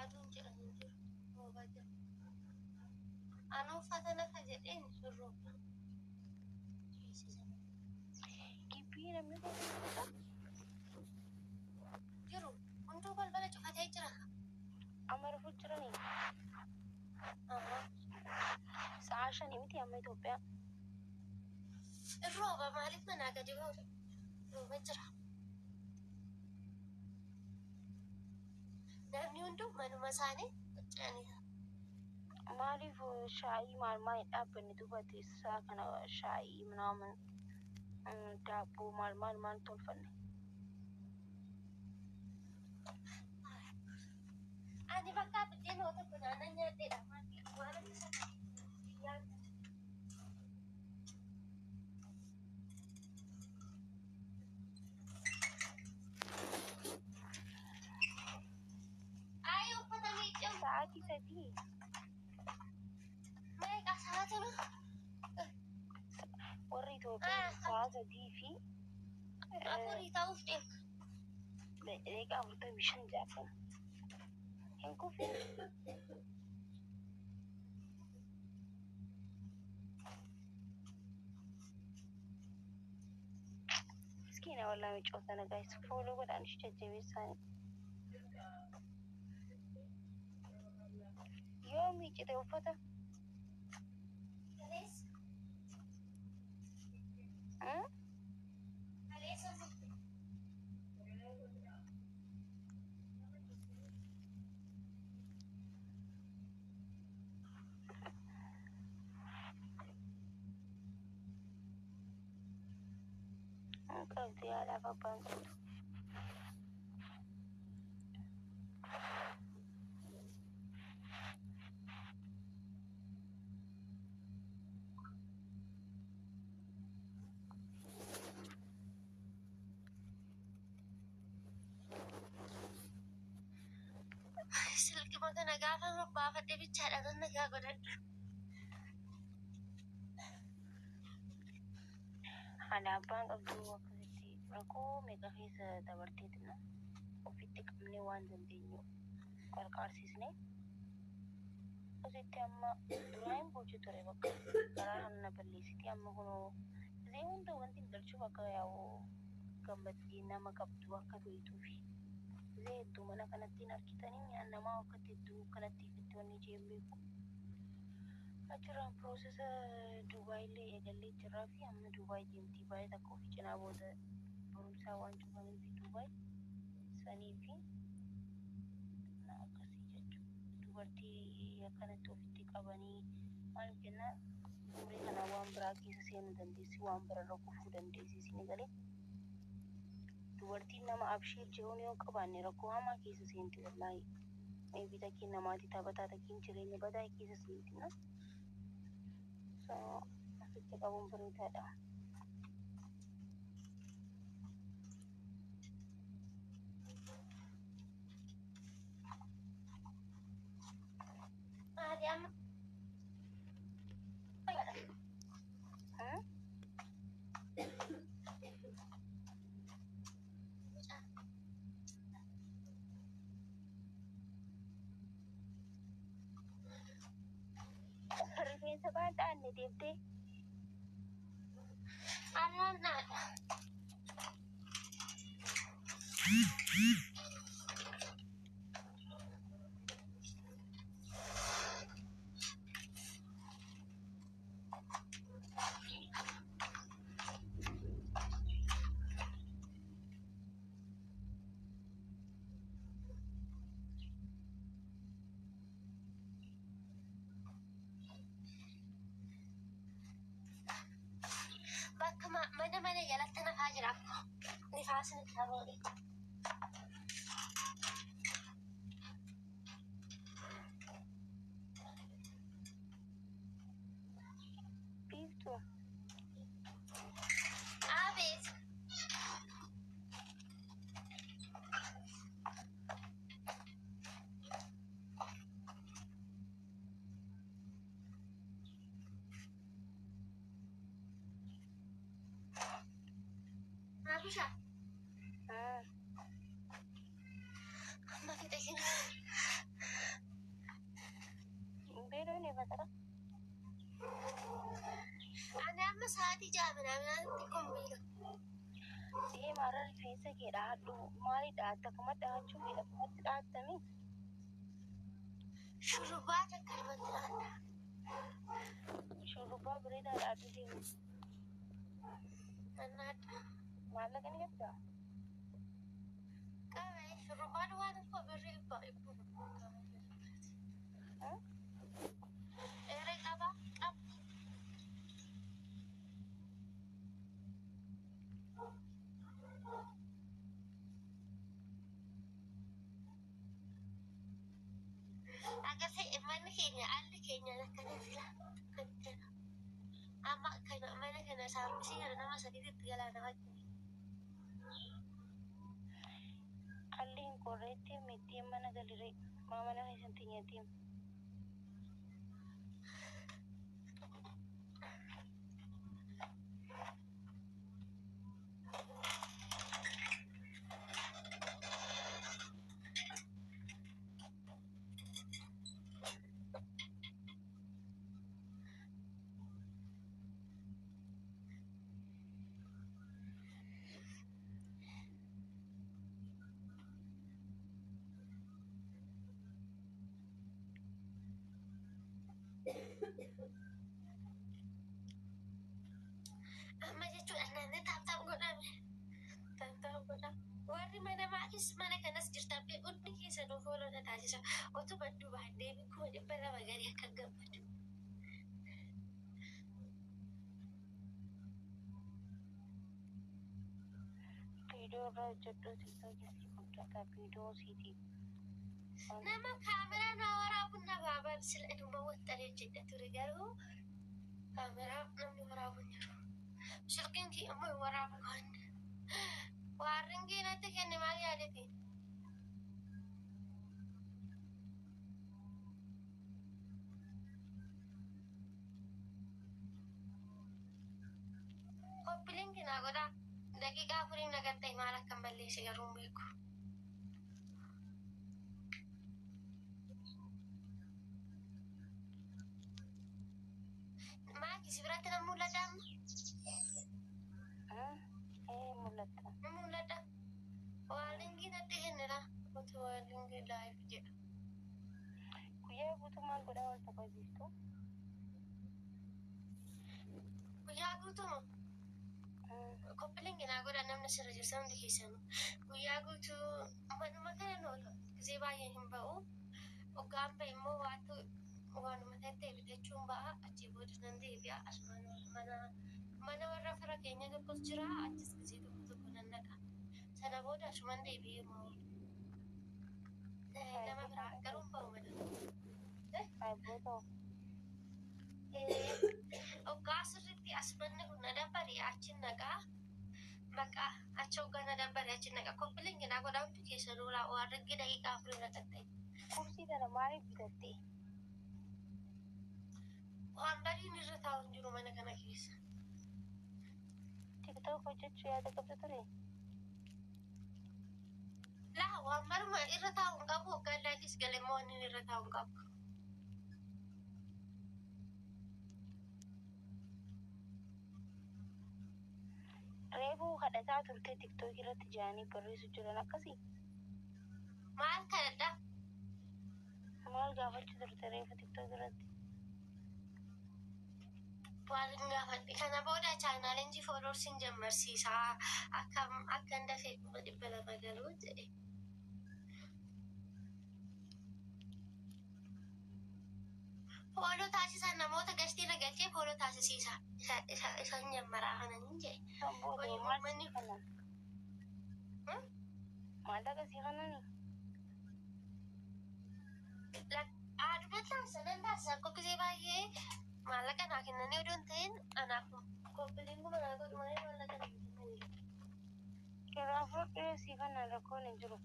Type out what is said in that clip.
aduun jedhanii jiru. Roobaa jira. Anuu uffata nafa jedheen surruuba. Gibbii namni kun jiru. Hunduu balbala cufatee jira. amma rufuu jiranii. Sa'a 5 miti amma Itoophiyaa. Rooba maaliif manaa gadi ba'u? Rooba jira. Namni hunduu manuma isaanii qoccaaniidha. Maaliif shaayii maal hin dhaabbanne dubbate isaa kana shaayii minaaman daabboo maal tolfanne. Ani bakka biddeen wata kunaana nyaadheedha. Waan isa Sa'aatii 3. meeqa sa'aatii warri Itoophiyaa sa'a 3 fi afurii ta'uuf deema. daqiiqaa 45 jaafan. Hin kufin. Miskiina walaa micootana guys. Fooloo godhaan ishee jajjabeessaani. Yoo miicite uffata. Qabdi haadhaaf abbaan qabdu. Silkii kana gaafa baafadhe bichaadha kan nagaa godhadhu. Haadha abbaan qabdu akkasitti rakkoo meeqa keessa dabarteetina ofitti qabnee waan dandeenyu qarqaarsiisne asitti amma duraan boojii ture bakka garaa hamna balleessiti amma kunoo isee hunda wanti hin galchuuf akka yaa'u gammaddii nama qabdu akka tu'ituufi isee hedduu mana kanatti hin harkitanii mi'aan namaa akkatti hedduu kanatti ifitti wanni jeen beeku. Achirraan piroosesa Duubaayillee eegallee jirraa fi amma Duubaay deemtii baay'ee takka ofii cinaa booda barumsaa waan cufamee fi Duubaay sanii fi akkasii jechuudha. Dubartii akkanatti ofitti qabanii maaliif jennaan umurii kana waan biraa keessa seenuu dandeessi waan birarra kufuu dandeessi isin galee dubartiin nama abshii jiruun yoo qabaanne rakkoo hamaa keessa seenti wallaahi. Eebii takkii namaati taphataa takkiin jireenya badaa keessa seenti na. So asitti qabuun bareedaadha. Rifeensa baadhaan ni deemtee? Arraan naadha. Bakka mana jalatti nafaa jira. Nifaasni taroole. Biiftuu. Abeet. Abisha. Amma kita kira. deemne fatara. Ani amma sa'aatii ja'a minaatti kombiila. Deemaa rifeensa kee dhaadhu maali dhaatta kuma dhaachuu fi lafumatti dhaattami. Shurrubbaa takkalmatti dhaadha. Shurrubbaa bareedaa dhaadhu deemu. Annaadha. Maallaqa ni qabdaa? Qabee shurrubbaan waan akka birrii baay'ee Eree qaba. Agartee manni keenya alli keenya akkana fila kan jedha. Amma kana mana kana saamsii kana nama sadiitti galaana wajjin. Alliin qorreetti mittiin mana galiree maamana keessatti nyaatiin. Amma jechuudha naannoo taaptaap godhame. Taaptaap godhame. Warri mana maakis mana kanas jirtaaf hundi keessa nuuf oolota taasisa. Otuu badduu baadhee bikkuma 200 garii akka gabbadu. Viidiyoo irraa hojjedhuu tiktookii guddaa viidiyoo siitii. Nama kaameraa na waraabuun na baabal sila dhuma waxxalee jedha ture garuu kaameraa namni waraabuun jiru. Silkiin kee ammoo waraabu kan warreen keenatti kenne maal yaadate? Koppileen kinaa godhaa daqiiqaa afurii nagartee maal akka balleesse garuu hin beeku. Maakis biratti na mul'ata amma? Mul'ata. Na mul'ata. Waalingi natti kennera. Otu waalingi laayif jedha. Guyyaa guutummaa godhaa wal taphachiistu. Guyyaa guutuma. Koppileen kinaa godhaa namni sirra jirsa hundi keessanuu. Guyyaa guutuu manuma kana noolu gisee baay'ee hin ba'u. Hoggaan ba'e immoo waanuma ta'e bitachuun ba'a achii booda nan deebi'a asumaan mana warra fira keenya tokkos jira achis gisee tokko nan naqa. Sana booda asumaan deebi'ee moo nama biraa garuu hin ba'u mana. Saayiboo Hoggaa sirriitti as manni kun na dabbare achi naqaa. Maqaa achi hoggaa na dabbare achi naqa. Koppileen kinaa godhaa hundi keessa duraa waan riggi daqiiqaa afurii naqattee. kursii kana maaliif bitattee? Waan badiin irra taa'u jiru mana kana keessa. TikTok hojjechuu yaada qabda ture? Laa waan baruma irra taa'u hin qabu hoggaan laakis galemmoo inni irra taa'u hin qabu. Reefuu kadhataa turte TikTok irratti jaanii barreessu jiran akkasii? Maal kadhadha? Maal gaafachuu turte reefu TikTok irratti? Waan gaafadhe kana booda chaanaalenjii fooloorsiin jammarsiisaa akka hin dafee 200 galuu jedhe. Fooloo taasisan namoota gashtii nagalchee fooloo taasisiisa. Isaan jammaraa kananii jedhe. Manni kana. Maallaqa si kanani? Aaduma taasisan taasisan kokkisee baay'ee maallaqa naa kennanii odoo hin ta'in anaaf koppileen kuma naa godhu malee maallaqa naa kennanii. Kiraafuu dhiyeessii kana rakkoon hin jiru.